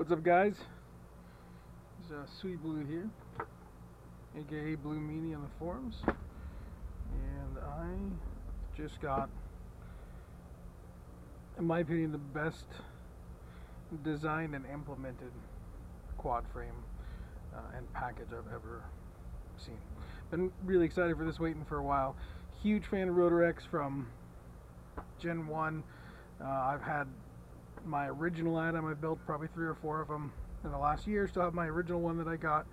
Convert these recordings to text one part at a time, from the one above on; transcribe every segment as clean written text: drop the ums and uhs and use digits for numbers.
What's up, guys? It's Sweet Blue here, aka Blue Meanie on the forums, and I just got, in my opinion, the best designed and implemented quad frame and package I've ever seen. Been really excited for this, waiting for a while. Huge fan of RotorX from Gen 1. I've had my original item. I've built probably 3 or 4 of them in the last year. Still have my original one that I got.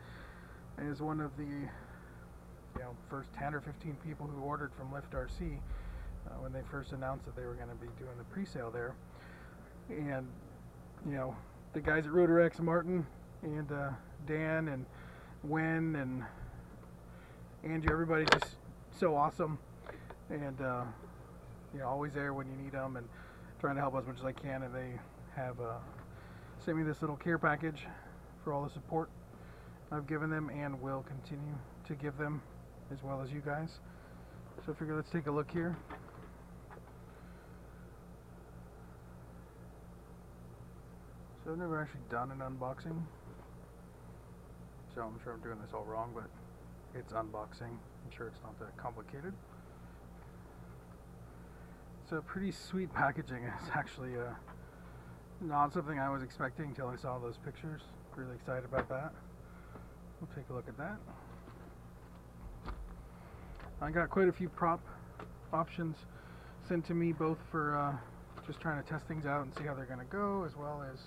Is one of the first 10 or 15 people who ordered from Lift RC when they first announced that they were going to be doing the pre-sale there. And the guys at RotorX, Martin and Dan and Wen and Andrew, everybody's just so awesome, and always there when you need them and trying to help as much as I can. And they have sent me this little care package for all the support I've given them and will continue to give them, as well as you guys. So I figure let's take a look here. So I've never actually done an unboxing, so I'm sure I'm doing this all wrong, but it's unboxing. I'm sure it's not that complicated. It's a pretty sweet packaging. It's actually not something I was expecting until I saw those pictures. Really excited about that. We'll take a look at that. I got quite a few prop options sent to me, both for just trying to test things out and see how they're going to go, as well as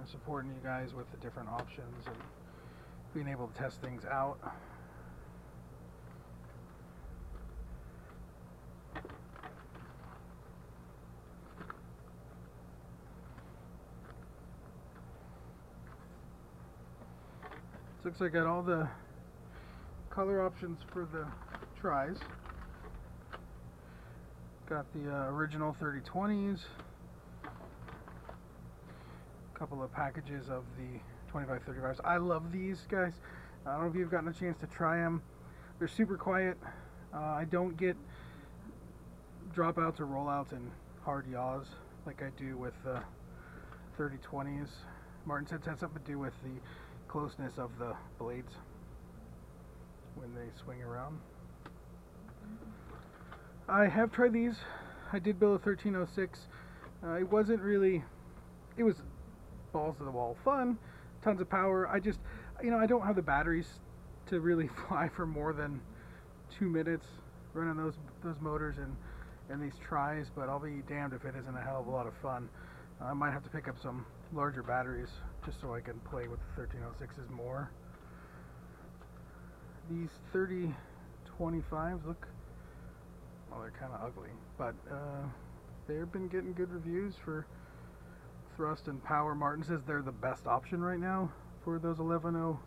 supporting you guys with the different options and being able to test things out. So looks like I got all the color options for the tries. Got the original 3020s, a couple of packages of the 2535s. I love these guys. I don't know if you've gotten a chance to try them. They're super quiet. I don't get dropouts or rollouts and hard yaws like I do with the 3020s. Martin said it had something to do with the closeness of the blades when they swing around. I have tried these. I did build a 1306. It wasn't really, it was balls to the wall fun, tons of power. I just, I don't have the batteries to really fly for more than 2 minutes running those motors and these tries, but I'll be damned if it isn't a hell of a lot of fun. I might have to pick up some larger batteries just so I can play with the 1306s more. These 3025s look, well, they're kind of ugly, but they've been getting good reviews for thrust and power. Martin says they're the best option right now for those 1105s,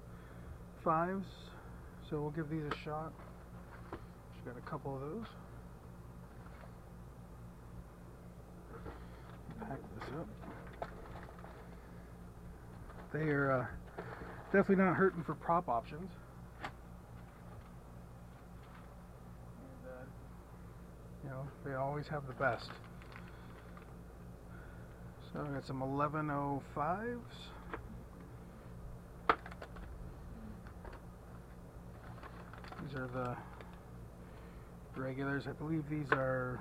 so we'll give these a shot. Just got a couple of those. Pack this up. They are definitely not hurting for prop options. And, they always have the best. So I got some 1105s. These are the regulars. I believe these are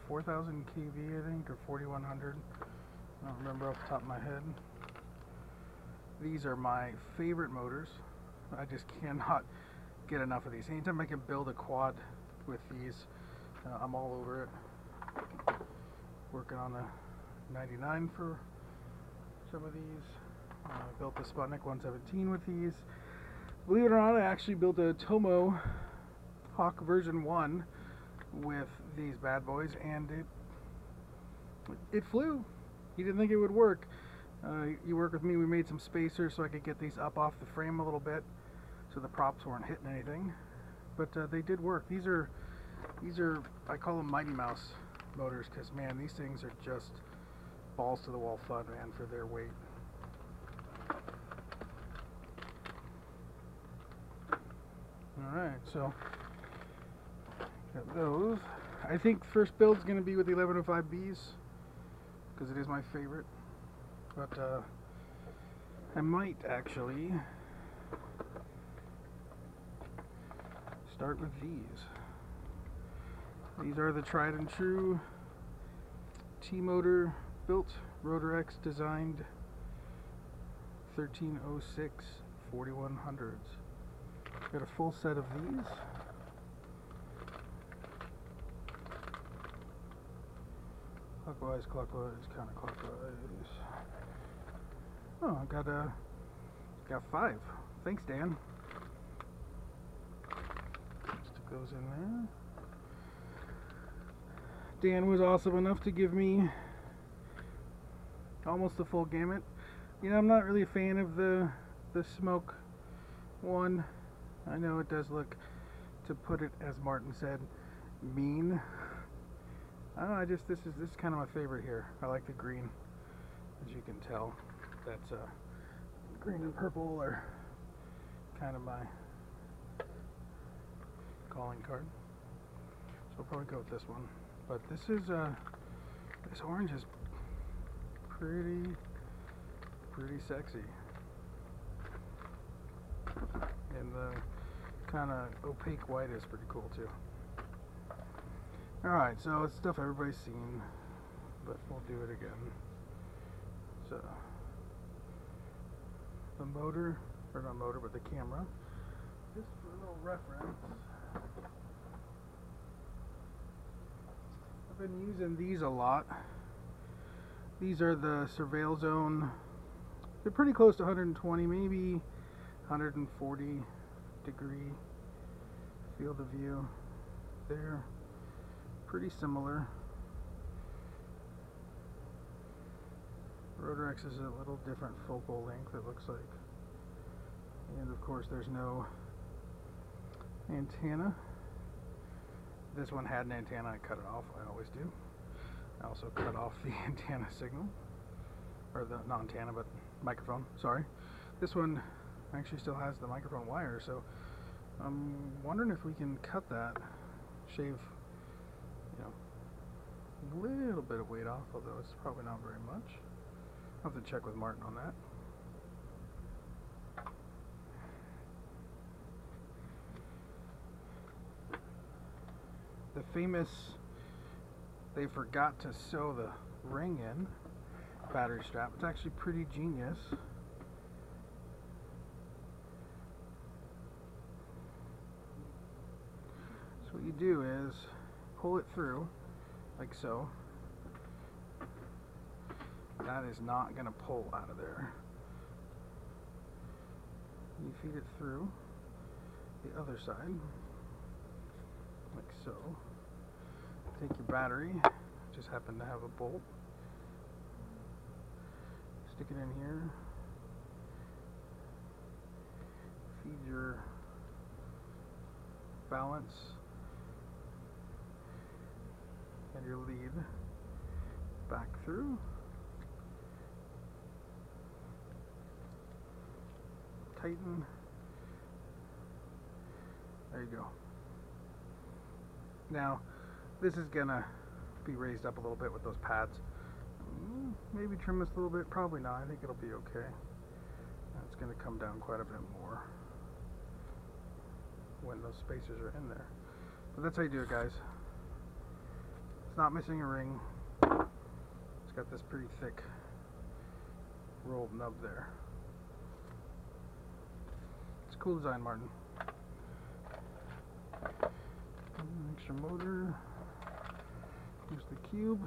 4,000 kV, I think, or 4,100. I don't remember off the top of my head. These are my favorite motors. I just cannot get enough of these. Anytime I can build a quad with these, I'm all over it. Working on a 99 for some of these. I built the Sputnik 117 with these. Believe it or not, I actually built a Tomo Hawk version 1 with these bad boys, and it flew. He didn't think it would work. You work with me, we made some spacers so I could get these up off the frame a little bit so the props weren't hitting anything, but they did work. These are I call them Mighty Mouse motors, because man, these things are just balls to the wall fun, man, for their weight. Alright, so got those. I think first build's going to be with the 1105Bs. because it is my favorite. But I might actually start with these. These are the tried and true T-motor built, RotorX designed 1306 4100s. Got a full set of these. Clockwise, clockwise, counterclockwise. Oh, I got 5. Thanks, Dan. Stick those in there. Dan was awesome enough to give me almost the full gamut. You know, I'm not really a fan of the smoke one. I know it does look, to put it as Martin said, mean. I don't know, this is kind of my favorite here. I like the green, as you can tell. That's green and purple are kind of my calling card. So I'll probably go with this one. But this orange is pretty sexy. And the kind of opaque white is pretty cool too. Alright, so it's stuff everybody's seen, but we'll do it again. So, the motor, or not motor, but the camera. Just for a little reference, I've been using these a lot. These are the Surveil Zone. They're pretty close to 120, maybe 140 degree field of view. They're pretty similar. RotorX is a little different focal length, it looks like. And of course there's no antenna. This one had an antenna, I cut it off, I always do. I also cut off the antenna signal, or the, not antenna, but microphone, sorry. This one actually still has the microphone wire, so I'm wondering if we can cut that, shave, you know, a little bit of weight off, although it's probably not very much. I'll have to check with Martin on that. The famous, they forgot to sew the ring in battery strap. It's actually pretty genius. So what you do is pull it through like so. That is not going to pull out of there. You feed it through the other side like so. Take your battery, just happen to have a bolt, stick it in here, feed your balance and your lead back through, tighten, there you go. Now this is gonna be raised up a little bit with those pads. Maybe trim this a little bit, probably not. I think it'll be okay. It's gonna come down quite a bit more when those spacers are in there. But that's how you do it, guys. It's not missing a ring. It's got this pretty thick rolled nub there. It's a cool design, Martin. Extra motor. Here's the cube.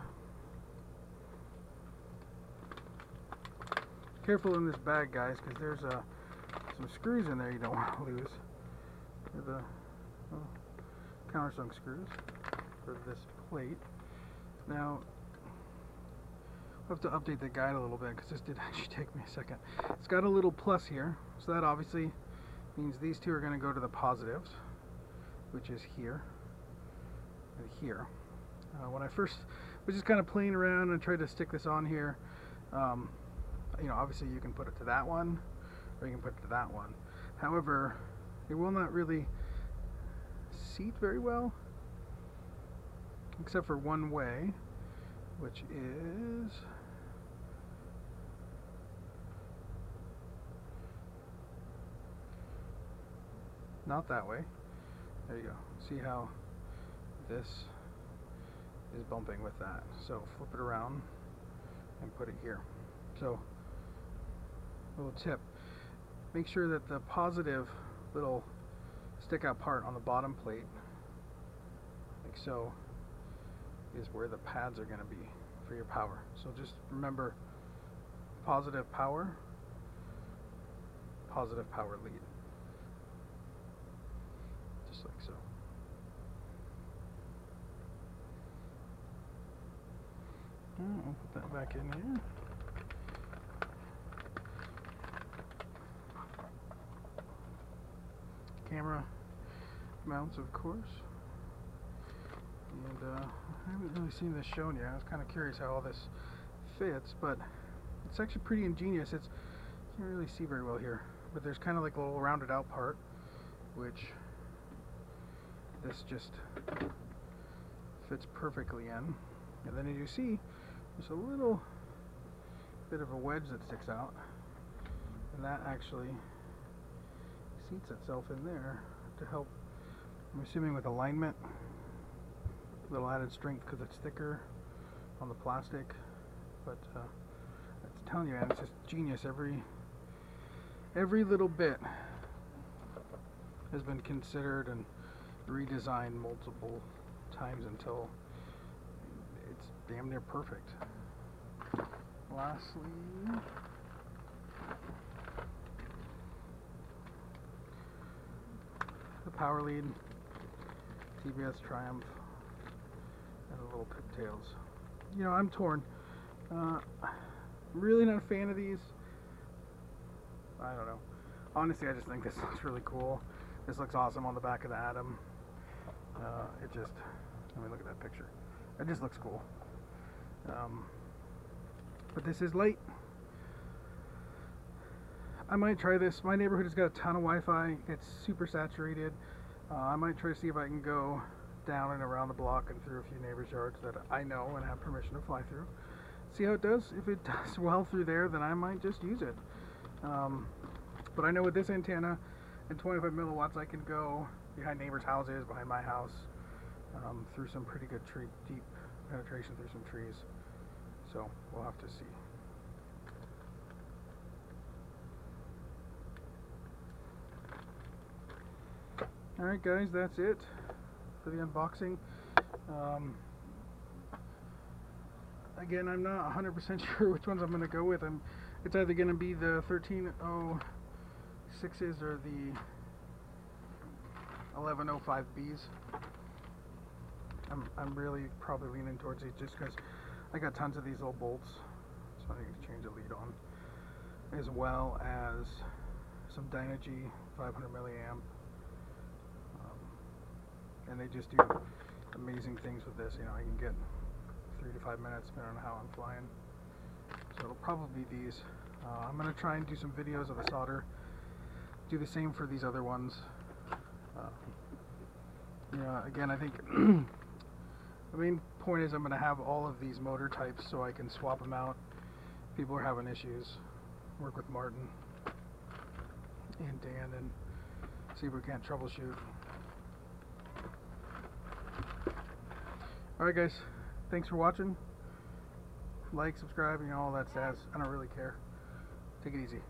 Careful in this bag, guys, because there's some screws in there you don't want to lose. They're the countersunk screws for this plate. Now, I'll have to update the guide a little bit because this did actually take me a second. It's got a little plus here, so that obviously means these two are going to go to the positives, which is here and here. When I first was just kind of playing around and tried to stick this on here, you know, obviously you can put it to that one or you can put it to that one. However, it will not really seat very well, except for one way, which is not that way. There you go. See how this is bumping with that. So flip it around and put it here. So, little tip, make sure that the positive little stick out part on the bottom plate, like so, is where the pads are going to be for your power. So just remember, positive power lead. Just like so. I'll put that back in here. Camera mounts, of course. And I haven't really seen this shown yet. I was kind of curious how all this fits, but it's actually pretty ingenious. You can't really see very well here, but there's kind of like a little rounded out part, which this just fits perfectly in. And then as you see, there's a little bit of a wedge that sticks out, and that actually seats itself in there to help, I'm assuming, with alignment, a little added strength because it's thicker on the plastic. But it's telling you, man, it's just genius. Every little bit has been considered and redesigned multiple times until it's damn near perfect. Lastly, the power lead, TBS Triumph, and the little pigtails. You know, I'm torn. I'm really not a fan of these. I don't know. Honestly, I just think this looks really cool. This looks awesome on the back of the Atom. It just, I mean, look at that picture. It just looks cool. But this is light. I might try this. My neighborhood has got a ton of Wi-Fi. It's super saturated. I might try to see if I can go down and around the block and through a few neighbors' yards that I know and have permission to fly through. See how it does. If it does well through there, then I might just use it. But I know with this antenna and 25 milliwatts, I can go behind neighbors' houses, behind my house, through some pretty good deep penetration through some trees. So we'll have to see. Alright guys, that's it for the unboxing. Again, I'm not 100% sure which ones I'm going to go with. It's either going to be the 1306s or the 1105Bs. I'm really probably leaning towards these just because I got tons of these little bolts, so I need to change the lead on, as well as some Dynegy 500 milliamp. And they just do amazing things with this. You know, I can get 3 to 5 minutes depending on how I'm flying. So it'll probably be these. I'm going to try and do some videos of the solder. Do the same for these other ones. You know, again, I think the main point is I'm going to have all of these motor types so I can swap them out. People are having issues. Work with Martin and Dan and see if we can't troubleshoot. Alright guys, thanks for watching. Like, subscribe, you know, all that jazz. I don't really care. Take it easy.